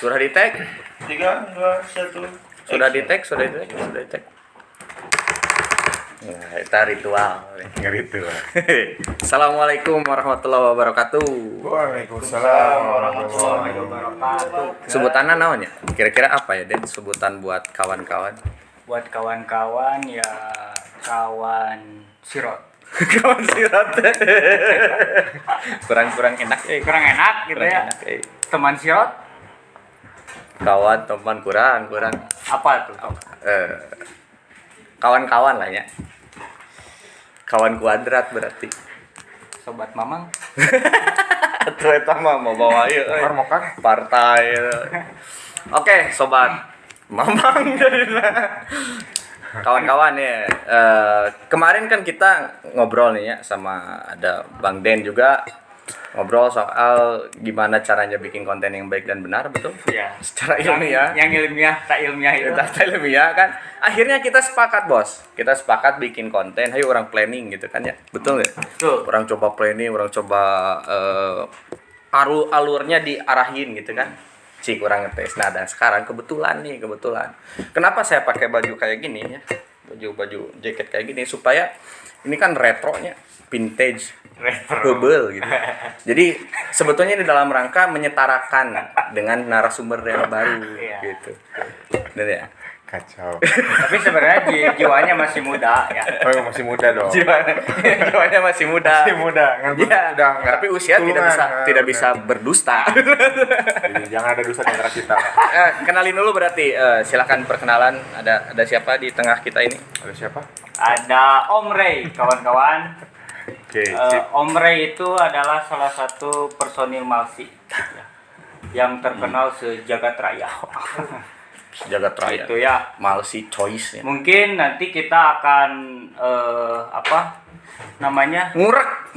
Sudah di tag? 3, 2, 1. Sudah di tag? Sudah di tag. Nah, itu ritual. Nggak ritual. Assalamualaikum warahmatullahi wabarakatuh. Waalaikumsalam warahmatullahi wabarakatuh. Sebutannya namanya? Kira-kira apa ya, Den? Sebutan buat kawan-kawan. Buat kawan-kawan ya kawan sirot. Kawan sirat. Kurang enak. Kurang enak gitu Kurang ya. enak, Teman sirot Kawan, teman, kurang. apa tuh? Kawan-kawan lah ya. Kawan kuadrat berarti. Sobat Mamang. Tuh eta mah mau bawa ieu euy. Partai. Oke, sobat Mamang jadinya. Kawan-kawan ya. Kemarin kan kita ngobrol nih ya sama ada Bang Den juga. Ngobrol soal gimana caranya bikin konten yang baik dan benar, betul? Ya. Secara ilmiah. Yang ilmiah, tak ilmiah itu. Data ilmiah kan. Akhirnya kita sepakat, Bos. Kita sepakat bikin konten. Ayo orang planning gitu kan ya. Betul nggak? Betul. Orang coba planning, orang coba alurnya diarahin gitu kan. Cik kurang ngetes. Nah, dan sekarang kebetulan. Kenapa saya pakai baju kayak gini ya? Baju jaket kayak gini supaya ini kan retronya, vintage, hebel gitu. Jadi sebetulnya di dalam rangka menyetarakan dengan narasumber yang baru gitu. Benar ya? Kacau. Tapi sebenarnya jiwanya masih muda ya. Oh, masih muda dong. Jiwanya masih muda. Masih muda. Ya, Udah enggak. tapi usia tidak bisa berdusta. Jadi, jangan ada dusta di antara kita. Kenalin dulu berarti. Silakan perkenalan. Ada siapa di tengah kita ini? Ada siapa? Ada Om Ray, kawan-kawan. Oke, Om Ray itu adalah salah satu personil Malsi ya, yang terkenal sejagat raya. Jagat Raya. Itu ya. Malsi Choice ya. Mungkin nanti kita akan apa namanya? Ngurek,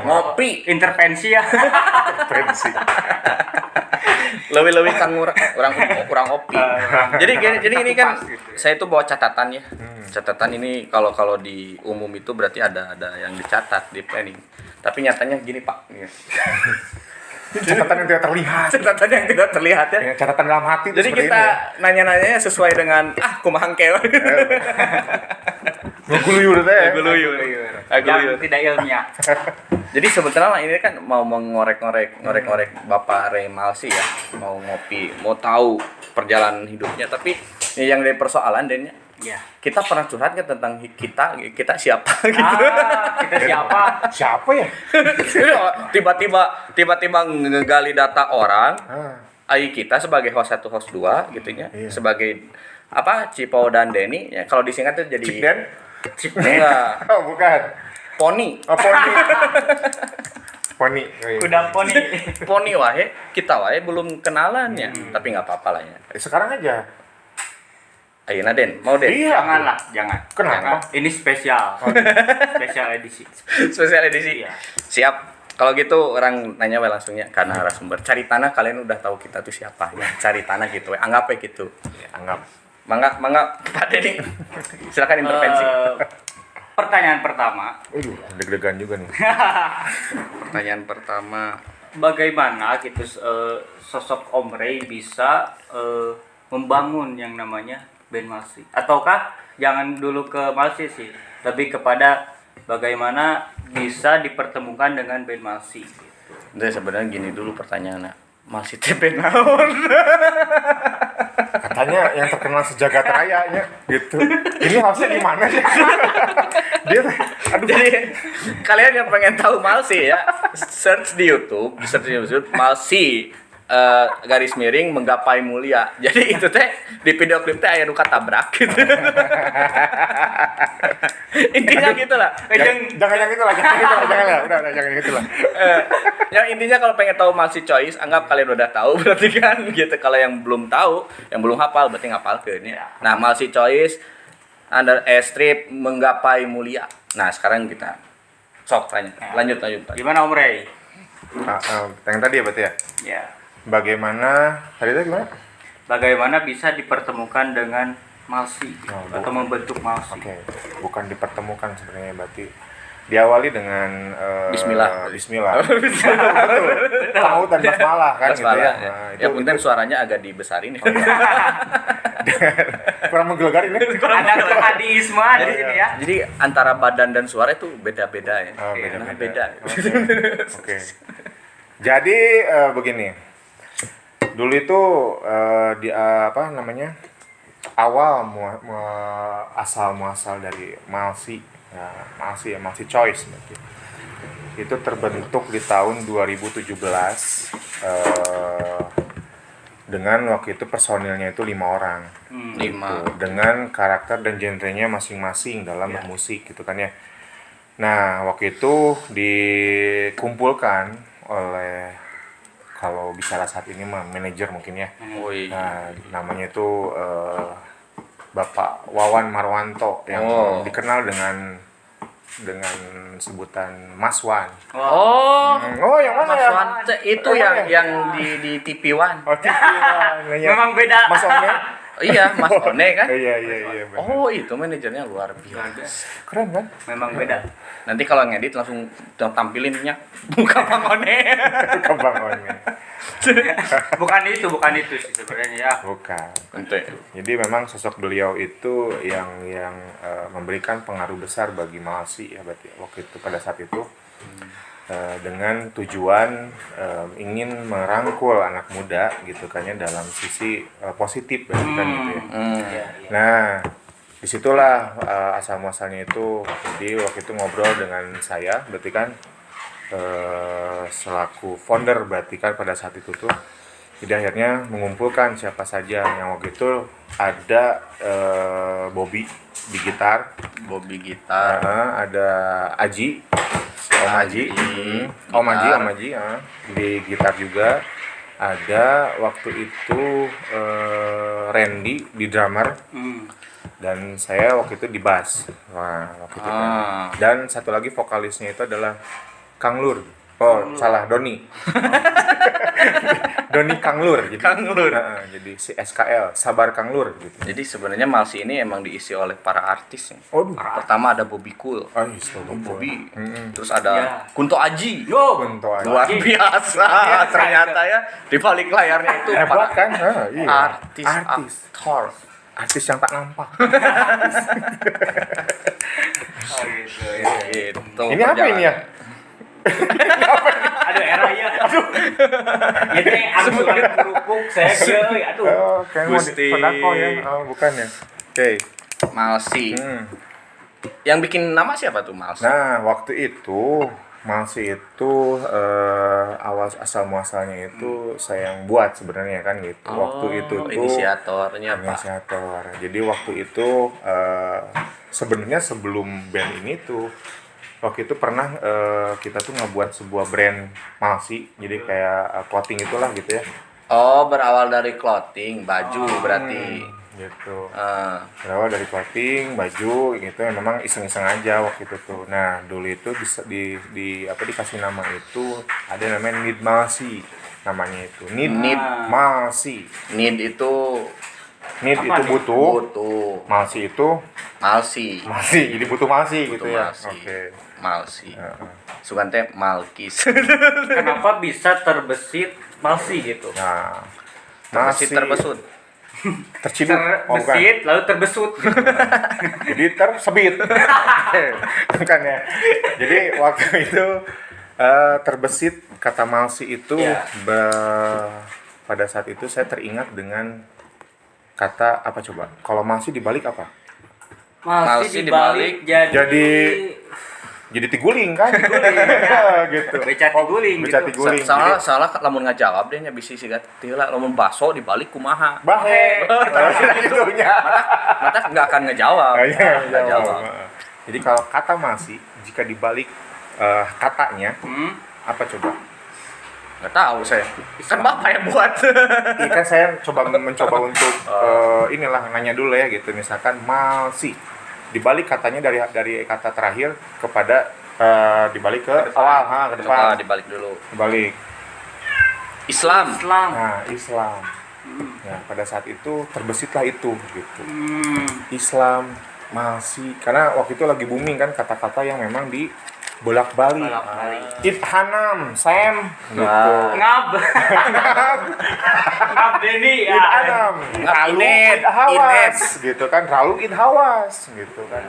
ngopi, intervensi ya. Intervensi. lebih kan ngurek, kurang opi. Jadi ini kan saya tuh bawa catatan ya. Catatan ini kalau di umum itu berarti ada yang dicatat di planning. Tapi nyatanya gini, Pak. Catatan yang tidak terlihat. Catatan yang tidak terlihat ya. Catatan dalam hati. Jadi kita nanya-nanyanya sesuai dengan kumahang kewe. Ngeguluyur teh. Ngeguluyur. Yang tidak ilmiah. Jadi sebetulnya ini kan mau mengorek-ngorek Bapak Ray Malsi ya, mau ngopi, mau tahu perjalanan hidupnya. Tapi yang dari persoalan dennya, ya. Kita pernah curhat kan tentang kita siapa gitu. Kita siapa? Siapa ya? Tiba-tiba ngegali data orang. Ai kita sebagai host 1, host 2 gitu ya. Iya. Sebagai Cipo dan Denny ya, kalau disingkat itu jadi Cip Den? Enggak. Oh, bukan. Poni. Oh, Poni. Poni. Kuda poni. Poni wae, kita wae belum kenalan ya. Tapi nggak apa-apa lah ya. Sekarang aja. Ayeuna Den, mau Den? Iya. Jangan. Kenapa? Ini spesial. Spesial edisi. Spesial edisi. Iya. Siap. Kalau gitu orang nanya we langsungnya karena narasumber. Cari tanah kalian udah tahu kita tuh siapa ya. Cari tanah gitu we. Anggap aja gitu. Anggap. Mangga Pak Denny. Silakan intervensi. Pertanyaan pertama. Deg-degan juga nih. Pertanyaan pertama, Bagaimana gitu sosok Om Ray bisa membangun yang namanya band Malsi? Ataukah jangan dulu ke Malsi sih, lebih kepada bagaimana bisa dipertemukan dengan band Malsi gitu. Udah sebenarnya gini dulu pertanyaannya. Malsi teh band naon? Katanya yang terkenal sejagat rayanya gitu. Ini harusnya di mana sih? Dia Jadi kalian yang pengen tahu Malsi ya, search di YouTube Malsi garis miring menggapai mulia. Jadi itu teh di video klip teh aya nuka tabrak gitu. Intinya gitulah. Jangan yang itu lah, jangan lah. Udah jangan yang itu lah. Yang intinya kalau pengen tahu Malsi Choice, anggap kalian udah tahu berarti kan gitu. Kalau yang belum tahu, yang belum hafal berarti ngapalkeun ya. Nah, Malsi Choice under strip menggapai mulia. Nah, sekarang kita sok tanya. Lanjut. Gimana Om Ray? Yang tadi ya berarti ya? Ya. Bagaimana tadi itu gimana? Bagaimana bisa dipertemukan dengan Malsi Oh, atau membentuk Malsi? Oke, bukan dipertemukan sebenarnya berarti diawali dengan Bismillah. Bismillah. Betul. Tahu dan basmalah kan gitu ya. Basmalah. Nah, Ya penting suaranya agak dibesarin. kurang menggelegar ini. Ada hadisme di sini ya. Jadi antara badan dan suara itu beda-beda ya. Oh, Nah, beda-beda. beda. Oke. Jadi begini. Dulu itu di apa namanya? Awal asal muasal dari Malsi. Ya, Malsi Choice berarti. Itu terbentuk di tahun 2017 dengan waktu itu personilnya itu 5 orang. 5. Dengan karakter dan genrenya masing-masing dalam bermusik gitu kan ya. Nah, waktu itu dikumpulkan oleh, kalau bicara saat ini mah manajer mungkin ya. Woi. Nah, namanya itu Bapak Wawan Marwanto yang dikenal dengan sebutan Mas Wan. Oh, Oh, yang mana Mas ya? Wan, itu yang di TV One. Oh, TV One. Memang beda. Mas One. Iya, Mas One kan? Iya, benar. Oh, itu manajernya luar biasa. Keren kan? Memang beda. Nanti kalau ngedit langsung tampilinnya muka Bang One. Kembang One. bukan itu sih sebenarnya ya. Bukan. Ente. Jadi memang sosok beliau itu yang memberikan pengaruh besar bagi Malsi ya berarti waktu itu pada saat itu dengan tujuan ingin merangkul anak muda gitu kan ya dalam sisi positif berarti kan gitu ya. Nah, disitulah asal muasalnya itu. Jadi waktu itu ngobrol dengan saya berarti kan selaku founder berarti kan pada saat itu tuh. Jadi akhirnya mengumpulkan siapa saja yang waktu itu ada Bobby di gitar, ada Aji, Om Aji, Om Aji di gitar juga. Ada waktu itu Randy di drummer dan saya waktu itu di bass. Wah, waktu itu kan. Dan satu lagi vokalisnya itu adalah Kang Lur. Oh, salah, Doni. Doni Kang Lur. Jadi, jadi si SKL, Sabar Kang Lur gitu. Jadi sebenarnya Malsi ini emang diisi oleh para artis ya. Waduh. Pertama ada Bobby Cool. Bobby. Terus ada Kunto Aji. Kunto Aji. Luar biasa. Ternyata ya di balik layarnya itu Hebat kan? Iya. aktor. Artis yang tak nampak. Oh gitu. Gitu. Ini apa ini ya? Aduh, era ya. Aduh. Ini angsuran kerupuk saya aduh. Oh, kayak mau Gusti. sodako ya. Oh, bukan ya. Oke. Malsi. Yang bikin nama siapa tuh Malsi? Nah, waktu itu Malsi itu awal asal muasalnya itu saya yang buat sebenarnya kan gitu. Waktu itu tuh inisiatornya Pak. inisiator. Jadi waktu itu sebenarnya sebelum band ini tuh waktu itu pernah kita tuh ngebuat sebuah brand Malsi. Jadi kayak clothing itulah gitu ya. Oh, berawal dari clothing, baju berarti. Gitu. Ah. Dari clothing, baju gitu ya, memang iseng-iseng aja waktu itu tuh. Nah, dulu itu dikasih nama itu ada namanya Need Malsi namanya itu. Need Malsi. Need itu Need Apa itu nih? butuh. butuh. Malsi itu Malsi. jadi butuh Malsi gitu ya. Malsi. Oke. Malsi. Sugante Malkis. Kenapa bisa terbesit Malsi gitu? Nah, Masih terbesut. terciduk. Oh, bukan. Terbesit lalu terbesut. Gitu. Jadi tersebit. Bukan ya. Jadi waktu itu terbesit kata Malsi itu Ya. pada saat itu saya teringat dengan kata apa coba? Kalau Malsi dibalik apa? Malsi dibalik Jadi tiguling kan? Gitu. Beca tiguling Beca gitu. tiguling. Salah lamun ngajawab deh nya bisi sigat tila lamun baso dibalik kumaha. Bahe. Gitunya. Mata enggak akan ngejawab. Iya, Nggak jawab. Jadi kalau kata Malsi jika dibalik katanya apa coba? Nggak tahu saya. Kan Bapak yang buat. Iya kan saya mencoba untuk inilah nanya dulu ya gitu. Misalkan Malsi dibalik katanya dari kata terakhir kepada dibalik ke awal ke depan. Coba dibalik dulu. Dibalik. Islam. Nah, Islam. Nah, pada saat itu terbesitlah itu gitu. Islam Malsi, karena waktu itu lagi booming kan kata-kata yang memang di bolak-balik. It Hanam, Sam, gitu. Ngab. Ngab Denny ya. It Hanam, Ralu Inet, It Hawas, gitu kan. Ralu It Hawas, gitu kan.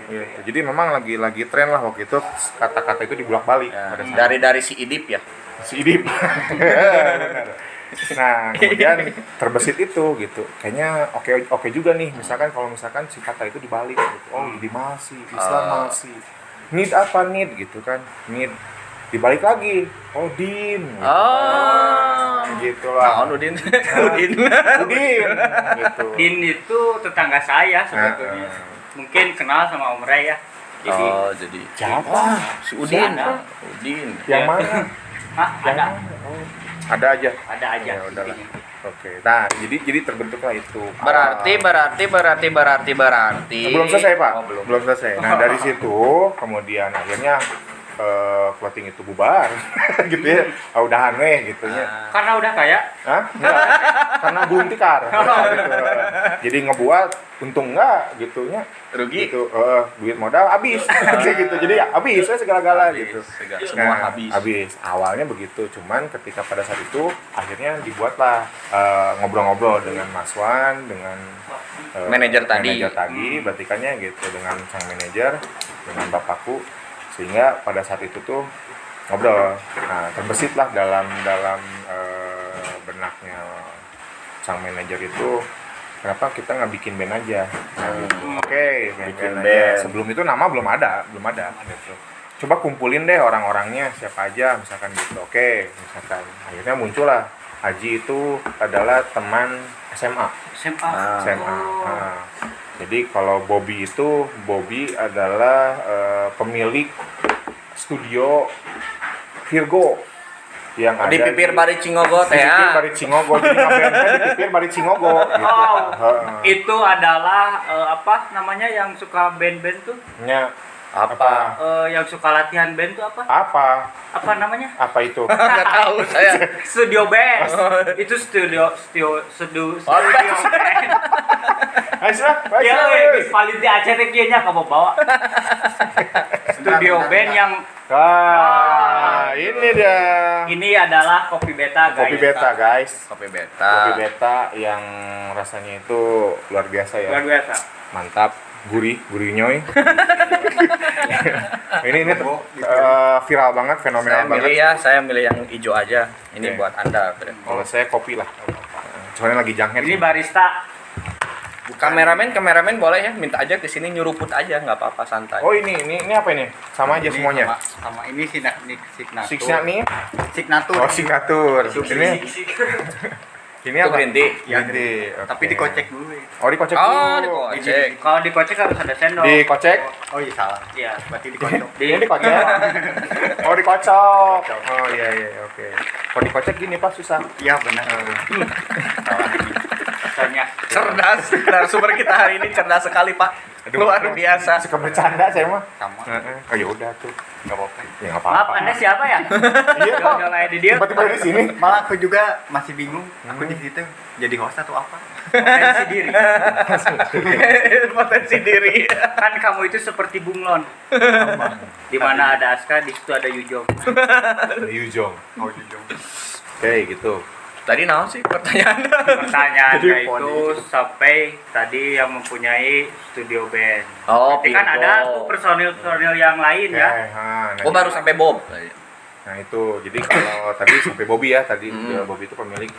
Gitu. Jadi memang lagi tren lah waktu itu kata-kata itu dibolak-balik. pada saat Dari si Idip ya. si Idip. Benar. Nah, kemudian terbesit itu gitu. Kayaknya oke juga nih. Misalkan kalau misalkan si kata itu dibalik gitu. Oh, jadi Malsi, Islam Malsi. Need apa need gitu kan? Need dibalik lagi. Oh, Din. Gitu, gitu lah. Nah, Udin. Udin. Udin gitu. Din itu tetangga saya sebetulnya. Mungkin kenal sama Om Ray ya. Jadi Jadi Siapa? si Udin. Ada. Udin. Yang mana? Hah, ada. Oh, ada aja. Ada aja. Ya udahlah. intinya. Oke. Nah, jadi terbentuklah itu. Berarti. Belum selesai, Pak. Oh, belum. Belum selesai. Nah, dari situ kemudian akhirnya clothing itu bubar gitu ya. Ah, udahan weh gitu ya. Karena udah kaya. Hah? Enggak. Karena belum tikar. Gitu. Jadi ngebuat untung enggak gitunya. Rugi. Gitu. Duit modal habis. Kayak gitu. Jadi habis segala-gala gitu. Semua habis. Habis. Awalnya begitu, cuman ketika pada saat itu akhirnya dibuatlah ngobrol-ngobrol dengan Mas Wan, dengan Manajer tadi. berarti kannya gitu, dengan sang manajer, dengan bapakku, sehingga pada saat itu tuh ngobrol. Nah, terbesitlah dalam benaknya sang manajer itu, kenapa kita nggak bikin band aja? Nah, gitu. Oke, Bikin band aja. band. Sebelum itu nama belum ada gitu. Coba kumpulin deh orang-orangnya siapa aja misalkan gitu. Oke, misalkan akhirnya muncullah Haji itu adalah teman SMA. SMA. SMA. Nah, jadi kalau Bobby adalah pemilik studio Virgo yang ada Di Pipir Bari Cingogo di teh Pipir ya. Bari Cingogo. Jadi ngeband di Pipir Bari Cingogo gitu. Oh, Heeh. itu adalah apa namanya yang suka band-band tuh? Nya Apa? Yang suka latihan band tuh apa? apa? Apa namanya? Apa itu? Enggak tahu saya. Studio band. Itu studio band. Aisyah, Ya, guys, paling di acara nya kamu bawa. Studio band yang ini dia. ini adalah Kopi Beta, guys. Kopi Beta, guys. Kopi Kopi Beta. Beta yang rasanya itu luar biasa ya. Luar biasa. Mantap, gurih nyoy. ini viral banget, fenomenal Saya milih banget. ya, saya milih yang hijau aja. Ini Oke. buat Anda, Bre. Kalau saya kopi lah. Soalnya lagi janghet. Ini barista. Kameramen boleh ya, minta aja ke sini nyuruput aja, nggak apa-apa, santai. Oh, ini apa ini? Sama aja semuanya. Sama ini signatur. Sixnya nih. Signatur. Oh, signatur. Ini Itu apa? green tea. Ya, Green tea, Tapi oke. dikocek dulu ya. Oh, dikocek Oh, dulu. dikocek. Kalau dikocek harus ada sendok. Dikocek. Oh iya salah. Iya. Berarti dikocok. Ini dikocek. Oh, dikocok. Oh, iya, oke. Kalau dikocek gini Pak susah. Iya benar. Salah ini. Soalnya Cerdas, narasumber kita hari ini cerdas sekali, Pak. Luar biasa. Suka bercanda saya mah. Sama. Oh, ya udah tuh. Enggak apa-apa. Ya enggak maaf, apa-apa. Anda siapa ya? Iya, Pak. Jangan kayak di dia. Tiba-tiba di sini. Malah aku juga masih bingung. Aku di situ jadi host atau apa? Potensi diri. Potensi diri. Kan kamu itu seperti bunglon. Di mana ada Aska, di situ ada Yujong. Yujong. Oh jujur. Oke, gitu. Tadi naon sih pertanyaan? Pertanyaannya Jadi, itu sampai tadi yang mempunyai studio band. Oh, Tapi kan Virgo. ada tuh personil-personil yang lain Oke, ya. nah, Oh, baru sampai Bob. Nah itu, jadi kalau tadi sampai Bobby ya, tadi Hmm. Bobby itu pemilik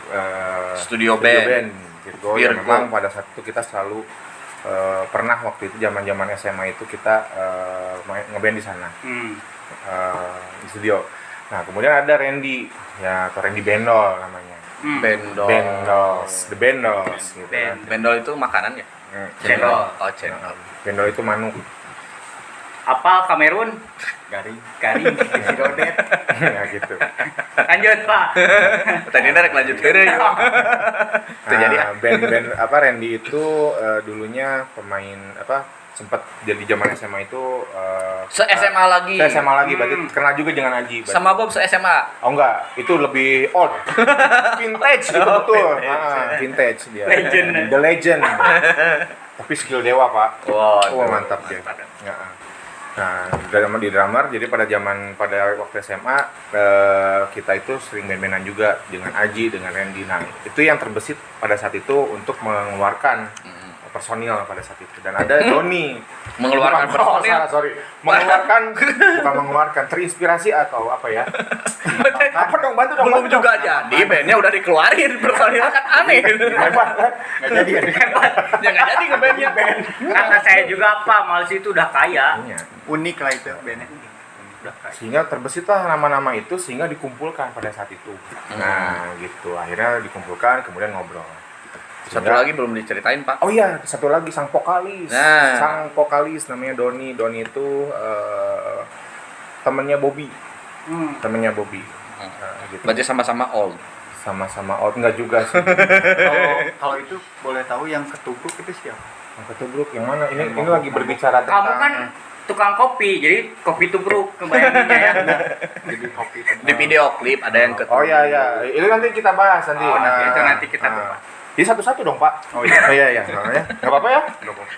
Studio band. Virgo, yang Virgo. memang pada saat itu kita selalu pernah waktu itu zaman SMA itu kita ngeband di sana, di studio. Nah kemudian ada Randy, ya atau Randy Bendol namanya, Bendol. The Bendols gitu kan. Bendol itu makanan ya? Cendol. Oh, cendol. Bendol itu manuk. Apa Kamerun? Garing. Garing. Sidodet. Ya gitu. Lanjut Pak. Tadi narek lanjut heureuy. Itu jadi Nah, band Randy itu dulunya pemain sempat jadi zaman SMA itu se-SMA lagi. SMA lagi, berarti kenal juga dengan Aji. Berarti. Sama Bob se-SMA. Oh enggak, itu lebih old. Vintage gitu betul. vintage. Vintage dia. Legend. The legend. tapi skill dewa pak. Wah, Wah mantap dia. Ya. Nah di drummer jadi pada waktu SMA kita itu sering band-bandan juga dengan Aji, dengan Randy. Nah itu yang terbesit pada saat itu untuk mengeluarkan personil pada saat itu. Dan ada Doni mengeluarkan personil. Bukan mengeluarkan, terinspirasi atau apa ya? Apa dong, bantu dong. Belum bantu juga dong. jadi bandnya udah dikeluarin personil kan aneh. Hebat kan? Nggak jadi ya. Ya nggak jadi ngebandnya. Kata saya juga apa, Malsi itu udah kaya. Iya. Unik lah itu bandnya. Udah kaya. Sehingga terbesitlah nama-nama itu sehingga dikumpulkan pada saat itu. Nah gitu, akhirnya dikumpulkan kemudian ngobrol. Satu Sehingga- lagi belum diceritain Pak. Oh iya, satu lagi sang vokalis. Nah. Sang vokalis namanya Doni. Doni itu temennya Bobby. Temennya Bobby. Gitu. Berarti sama-sama old. Sama-sama out enggak juga sih. Kalau itu boleh tahu yang ketubruk itu siapa? Yang ketubruk yang mana? Ini lagi berbicara tentang Kamu kan tukang kopi, jadi kopi tubruk kebayanginnya ya. Jadi kopi Di video klip ada yang Oh iya iya, itu nanti kita bahas nanti. Oh, nanti kita bahas. Jadi satu-satu dong Pak. Oh iya. Iya iya. Namanya nggak apa-apa ya?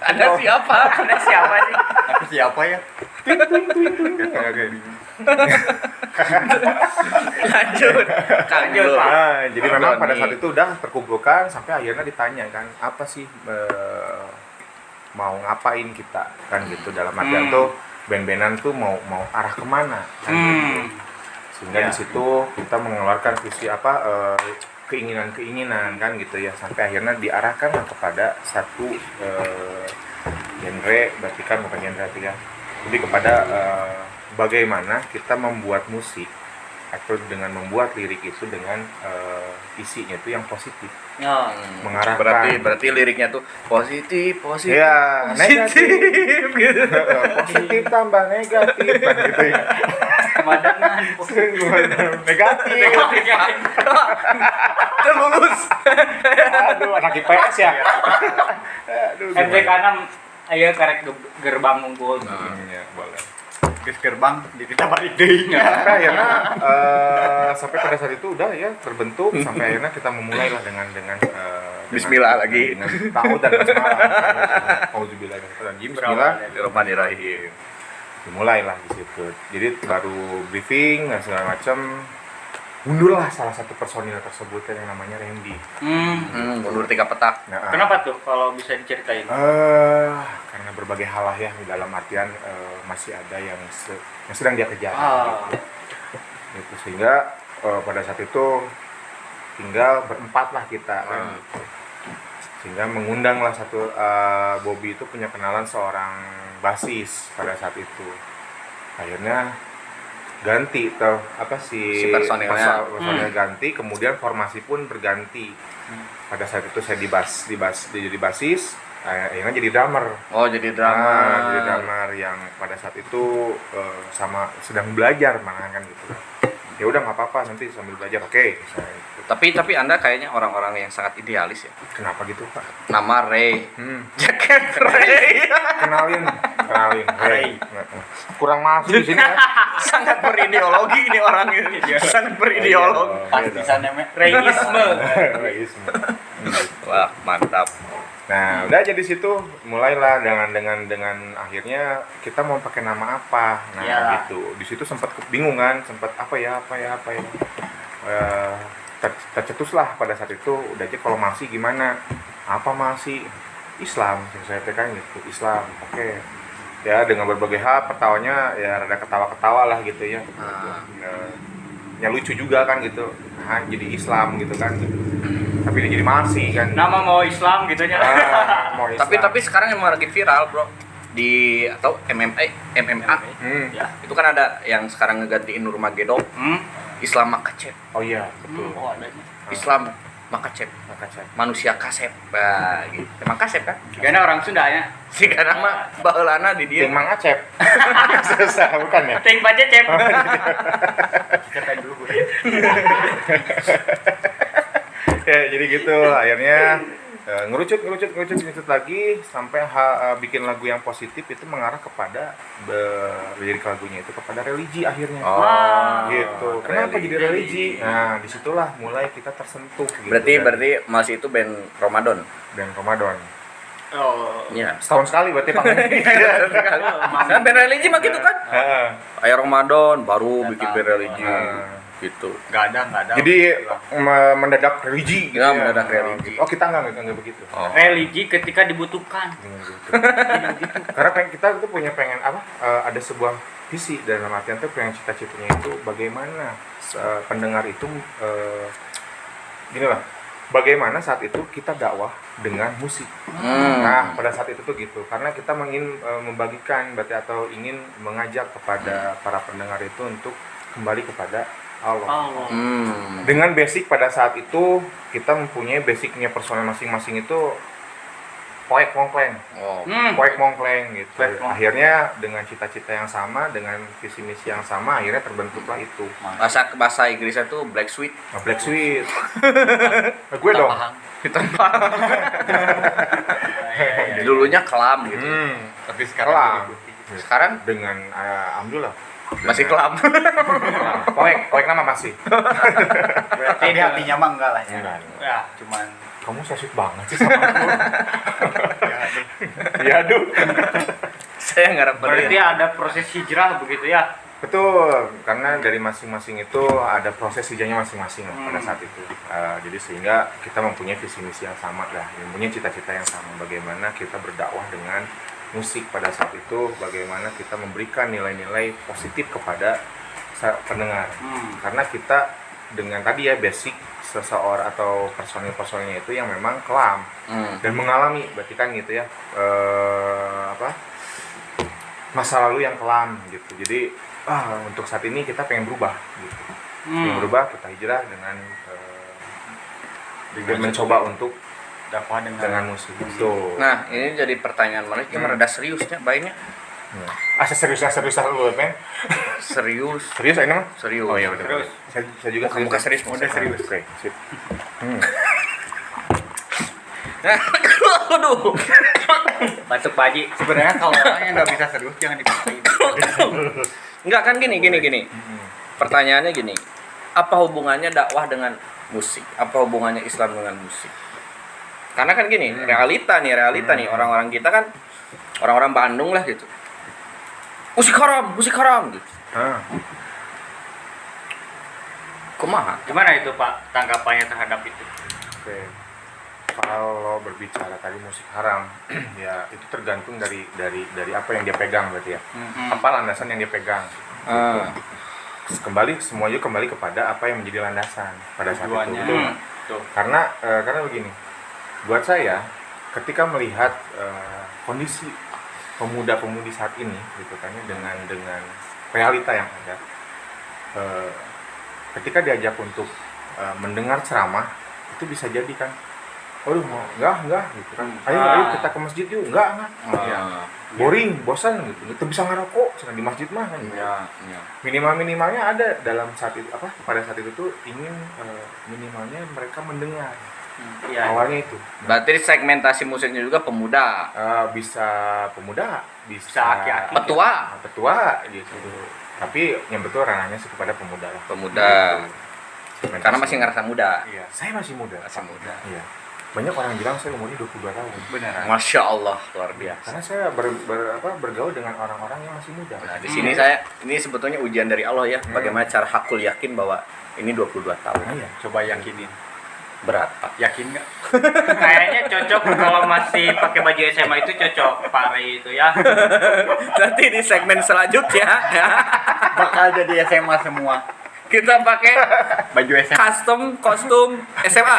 Ada siapa? Ada siapa sih? Tapi siapa ya? Oke. Lanjut. Lanjut, Pak. Nah, jadi memang pada Doni. saat itu udah terkumpulkan sampai akhirnya ditanya kan apa sih mau ngapain kita kan gitu dalam artian tuh band-bandan tuh mau arah kemana kan gitu. Sehingga Ya. di situ kita mengeluarkan visi apa keinginan-keinginan kan gitu ya sampai akhirnya diarahkan kepada satu genre berarti kan bukan genre itu ya lebih kepada bagaimana kita membuat musik atau dengan membuat lirik itu dengan isinya itu yang positif Ya. mengarahkan Berarti liriknya tuh positif. ya negatif gitu. positif tambah negatif kan gitu ya Kemadangan. negatif Terlulus. aduh anak IPS ya aduh MT kanan ayo karek gerbang unggul. ya boleh Geus gerbang di kita balik deui. sampai akhirnya sampai pada saat itu udah ya terbentuk sampai akhirnya kita memulai lah dengan Bismillah lagi. dengan tahu dan basmalah auzubillah bismillah Bismillahirrahmanirrahim. dimulai lah di situ jadi baru briefing dan segala macam mundurlah salah satu personil tersebut yang namanya Randy. Mundur 3 petak. Nah, Kenapa tuh kalau bisa diceritain? karena berbagai hal lah ya dalam artian masih ada yang sedang dia kejar gitu. Sehingga pada saat itu tinggal berempat lah kita kan gitu. Sehingga mengundanglah satu Bobby itu punya kenalan seorang basis pada saat itu akhirnya ganti tuh apa Si personilnya. personilnya ganti kemudian formasi pun berganti pada saat itu saya jadi basis akhirnya jadi drummer. Oh, jadi drama. Jadi drummer yang pada saat itu sama sedang belajar malahan kan gitu. Ya udah nggak apa-apa nanti sambil belajar. Oke. Tapi Anda kayaknya orang-orang yang sangat idealis ya. Kenapa gitu Pak? Nama Ray. Hmm. Jacket Ray. Kenalin Ray. Kurang masuk di sini kan? Sangat berideologi ini orang ini. Sangat berideologi. Pas bisa namanya Rayisme. Rayisme. Wah, mantap. Nah, udah jadi situ mulailah dengan akhirnya kita mau pakai nama apa. Nah, Iyalah. gitu. Di situ sempat bingung kan, sempat apa ya. Tercetuslah pada saat itu udah aja kalau masih gimana? Apa masih Islam? Saya tekan gitu, Islam. Oke. Ya, dengan berbagai hal pertawanya ya rada ketawa-ketawa lah gitu ya. Ya lucu juga kan gitu. Nah, jadi Islam gitu kan. Tapi dia jadi masih kan. Nama mau Islam gitu nya. Mau Islam. Tapi sekarang emang lagi viral, Bro. Di atau MMA. Ya. Itu kan ada yang sekarang ngegantiin Nurmagedon, Islam Makacep. Oh iya, betul. Oh, adanya. Islam Makacep. Makacep. Manusia kasep. Nah, gitu. Emang kasep kan? Karena orang Sunda ya. Si nama baheulana di dia. Ting Mang Acep. Susah, bukan ya? Ting pacecep. Ceritain dulu gue. Ya, jadi gitu. Akhirnya ngerucut lagi sampai bikin lagu yang positif itu mengarah kepada lirik lagunya itu kepada religi akhirnya. Oh, Gitu. Kenapa jadi religi? Nah, disitulah mulai kita tersentuh gitu. Berarti masih itu band Ramadan. dan Ramadan. Oh. Iya. Setahun sekali berarti panggung. Kan band religi mah gitu kan. Heeh. Ayo Ramadan baru bikin band religi Ah. gitu. Nggak ada. Jadi mendadak religi gitu Ya, ya. mendadak religi. Oh, kita enggak begitu. Oh. Religi ketika dibutuhkan. Karena kita tuh pengen apa? Ada sebuah visi dalam artian tuh pengen cita-citanya itu bagaimana pendengar itu gini lah. Bagaimana saat itu kita dakwah dengan musik. Nah, pada saat itu tuh gitu. Karena kita ingin membagikan berarti atau ingin mengajak kepada para pendengar itu untuk kembali kepada Allah. Dengan basic pada saat itu kita mempunyai basicnya personel masing-masing itu poek mongkleng. Oh. Poek mongkleng gitu. Poek mongkleng. Akhirnya dengan cita-cita yang sama, dengan visi misi yang sama, akhirnya terbentuklah itu. Bahasa Inggrisnya tuh Black Sweet. Nah, Black Sweet. Nah, gue dong. Hitam paham. Dulunya kelam gitu. Tapi sekarang Kelam. mengikuti. Sekarang Dengan alhamdulillah. masih kelam. Poek nama masih. Berarti di hatinya mah enggak lah ya. Enggak. Ya, cuman Kamu so sweet banget sih sama aku. Ya aduh. Saya ngarep berarti ada proses hijrah begitu ya. Betul, karena dari masing-masing itu ada proses hijaunya masing-masing lah pada saat itu. Jadi sehingga kita mempunyai visi misi yang sama lah, mempunyai cita-cita yang sama. Bagaimana kita berdakwah dengan musik pada saat itu, bagaimana kita memberikan nilai-nilai positif kepada pendengar. Karena kita dengan tadi ya basic seseorang atau personil-personilnya itu yang memang kelam dan mengalami, berarti kan gitu ya masa lalu yang kelam gitu. Jadi untuk saat ini kita pengen berubah gitu. Pengen berubah, kita hijrah dengan mencoba untuk Dakwah dengan musik itu. Nah, ini jadi pertanyaan menarik, ini rada seriusnya baiknya. Serius lu, men. Serius. Serius ini mah? Serius. Oh iya betul. Serius. Saya juga Muka serius, Udah muka serius. Oke, sip. Aduh. Batuk Paji. Sebenarnya kalau orang yang nggak bisa serius jangan dipaksain. Enggak kan gini. Pertanyaannya gini. Apa hubungannya dakwah dengan musik? Apa hubungannya Islam dengan musik? Karena kan gini, realita nih orang-orang kita kan orang-orang Bandung lah gitu. Musik haram gitu. Kumaha? Gimana itu Pak tanggapannya terhadap itu? Oke. Kalau berbicara tadi musik haram, ya itu tergantung dari apa yang dia pegang berarti ya. Apa landasan yang dia pegang. Semuanya kembali kepada apa yang menjadi landasan pada saat itu. Betul. Karena begini. Buat saya ketika melihat kondisi pemuda-pemudi saat ini gitu kan ya, dengan realita yang ada, ketika diajak untuk mendengar ceramah itu bisa jadi kan, aduh enggak gitu kan, ayo kita ke masjid yuk, enggak ya, boring, bosan gitu, itu bisa ngerokok sedang di masjid mah kan. Minimalnya ada dalam saat itu pada saat itu tuh ingin minimalnya mereka mendengar. Awalnya itu. Berarti segmentasi musiknya juga pemuda. Bisa pemuda, bisa aki-aki. petua gitu. Tapi yang betul ranahnya sih kepada pemuda lah. Pemuda. Gitu. Karena masih ngerasa muda. Iya, saya masih muda. Masih muda. Iya. Banyak orang bilang saya umurnya 22 tahun. Benar. Masya Allah, luar biasa. Karena saya bergaul dengan orang-orang yang masih muda. Nah, di sini ini sebetulnya ujian dari Allah ya. Bagaimana cara hakul yakin bahwa ini 22 tahun. Nah, iya. Coba yakinin. Berat, Pak. Yakin nggak? Kayaknya cocok kalau masih pakai baju SMA itu cocok Pak Ray itu ya. Nanti di segmen selanjutnya ya, Bakal jadi SMA semua. kita pakai Baju SMA. kostum SMA.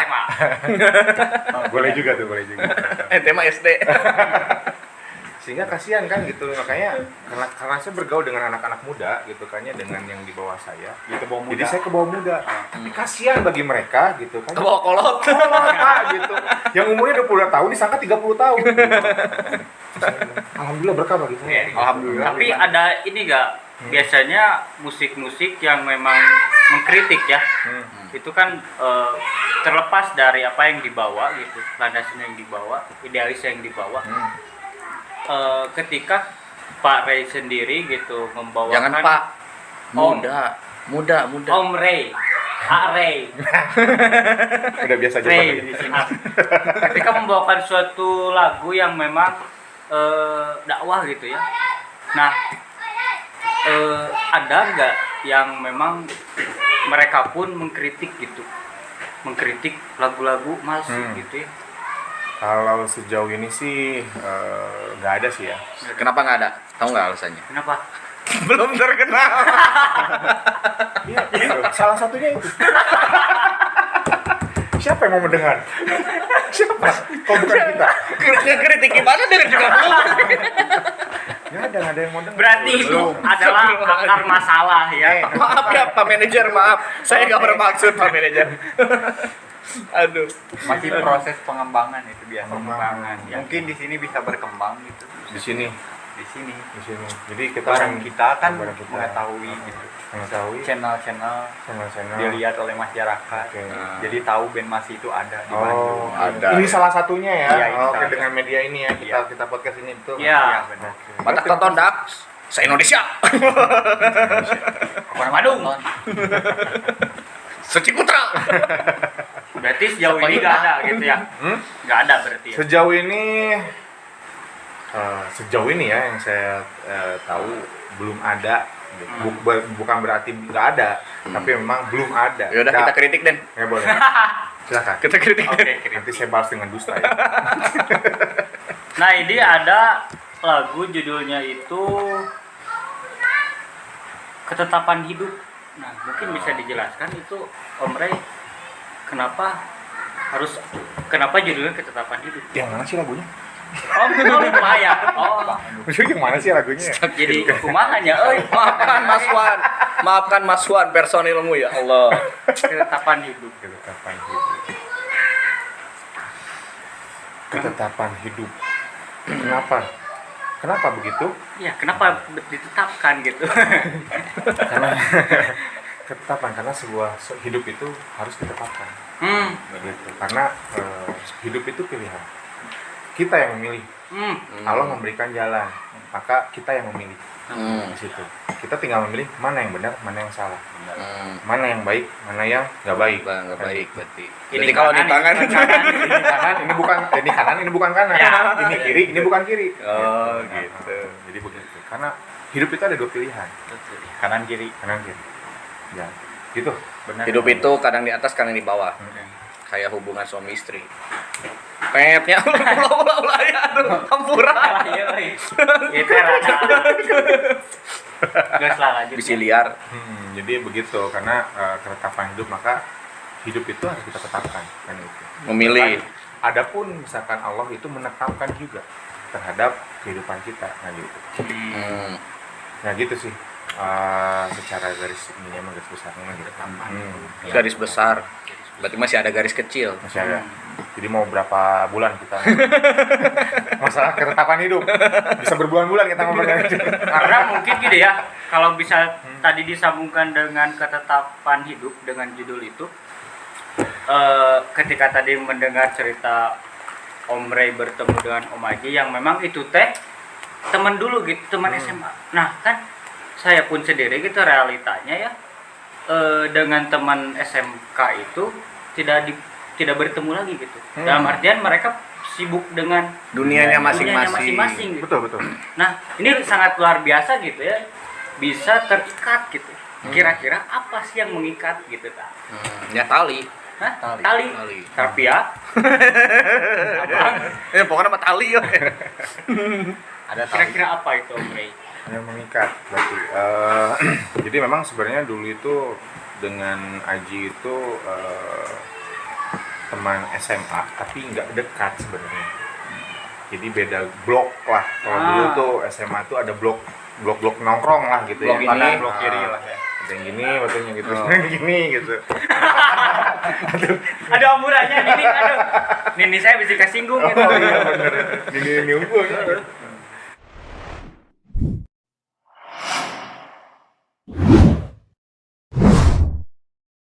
Boleh juga. SMA SD. Sehingga kasihan kan gitu, makanya karena saya bergaul dengan anak-anak muda gitu kan ya, dengan yang di bawah saya. Gitu bawa muda. Jadi saya ke bawah muda. Tapi kasihan bagi mereka gitu kan. Kebawa kolot. Pak, gitu. Yang umurnya 22 tahun disangka 30 tahun. Gitu. Alhamdulillah berkah bagi saya. Alhamdulillah. Tapi ada ini enggak? Biasanya musik-musik yang memang mengkritik ya. Itu kan terlepas dari apa yang dibawa gitu, landasan yang dibawa, idealis yang dibawa. Ketika Pak Ray sendiri gitu membawakan Jangan Pak. Muda. Om Ray. Ray. Udah biasa aja Ray Bang. di sini. Ketika membawakan suatu lagu yang memang dakwah gitu ya. Nah, ada nggak yang memang mereka pun mengkritik gitu, mengkritik lagu-lagu Malsi gitu ya? Kalau sejauh ini sih nggak ada sih ya. Kenapa nggak ada? Tahu nggak alasannya? Kenapa? Belum terkenal. Iya, salah satunya itu. Siapa yang mau mendengar? Siapa? Kok bukan kita? Kritik gimana dengan juga belum? Nggak ada yang mau dengar. Berarti itu adalah akar masalah ya. Maaf ya Pak Manajer, maaf. Saya nggak bermaksud Pak Manajer. Aduh. Masih proses pengembangan itu biasa. Pengembangan, ya. Mungkin di sini bisa berkembang gitu. Di sini. Di sini. Jadi kita Barang kita kan barang kita mengetahui gitu. mengetahui Channel-channel channel-channel. dilihat oleh masyarakat. Oke. Jadi tahu band Masih itu ada di Bandung. Oh, ada. Ini salah satunya ya. Iya, ini Oke, salah dengan media ini ya Iya. kita podcast ini betul. Iya. Iya, benar. Oke. Mata tondak. Se-Indonesia. Kota Bandung. Secikutra. Berarti sejauh ini nggak ada gitu ya? Nggak ada berarti ya? Sejauh ini ya yang saya tahu belum ada. Bukan berarti nggak ada, tapi memang belum ada. Ya udah kita kritik Den. Ya boleh. Silakan. Kita kritik. Oke, Nanti saya balas dengan dusta ya. Nah, ini ada lagu judulnya itu Ketetapan Hidup. Nah, mungkin bisa dijelaskan itu Om Ray, kenapa judulnya Ketetapan Hidup? Yang mana sih lagunya? Oh, lupa ya. Oh, Maksudnya yang mana sih lagunya? jadi kumahanya, Maafkan Mas Wan. Maafkan Mas Wan personilmu ya Allah. Ketetapan Hidup. Ketetapan hidup. Ketetapan hidup. Kenapa begitu? Ya, kenapa ditetapkan gitu? Karena karena sebuah hidup itu harus ditetapkan. Begitu. Karena hidup itu pilihan. Kita yang memilih. Allah memberikan jalan, maka kita yang memilih. Di situ. Kita tinggal memilih mana yang benar, mana yang salah. Mana yang baik, mana yang nggak baik. Nggak baik berarti. Ini Berarti kalau di kanan, tangan ini kanan. Ini kanan, ini kanan, ini bukan kanan. Ya. Ini kiri, ini bukan kiri. Oh, gitu. Jadi begitu. Karena hidup itu ada dua pilihan, Kanan kiri. kanan kiri. Ya, gitu. Benar. Hidup itu kadang di atas, kadang di bawah. Kayak hubungan suami istri. Petnya ulah ya aduh, hampura. Itu rada. Gas lah lanjut. Bisi liar. Jadi begitu. Karena ketetapan hidup, maka hidup itu harus kita tetapkan. Kan itu. Memilih. Adapun misalkan Allah itu menetapkan juga terhadap kehidupan kita, nah gitu. Nah gitu sih. Secara garis ini emang garis besarnya gitu. Garis besar. Berarti masih ada garis kecil. Masih ada. Jadi mau berapa bulan kita masalah ketetapan hidup, bisa berbulan-bulan kita ngomongin. Karena mungkin gini ya, kalau bisa tadi disambungkan dengan ketetapan hidup dengan judul itu, ketika tadi mendengar cerita Om Ray bertemu dengan Om Aji yang memang itu teh teman dulu gitu, teman SMA. Nah kan saya pun sendiri gitu realitanya ya, dengan teman SMK itu tidak bertemu lagi gitu. Dalam artian mereka sibuk dengan Dunianya masing-masing. masing-masing gitu. Betul. Nah, ini sangat luar biasa gitu ya. Bisa terikat gitu. Kira-kira apa sih yang mengikat gitu ta? Ya tali. Hah? Tali. Tali. Tarpia. Pokoknya sama tali ya. Ada tali. Kira-kira apa itu, Om Ray? Yang mengikat berarti. Jadi memang sebenarnya dulu itu dengan Aji itu teman SMA tapi nggak dekat sebenarnya. Jadi beda blok lah. Kalau dulu tuh SMA tuh ada blok nongkrong lah gitu Blok ya. ini, blok kiri lah ya. Ada yang gini, waktunya gitu. Gini gitu. Ada amurannya Nini, aduh. Nini saya bisa kesinggung gitu. Oh iya bener. Ini unggul.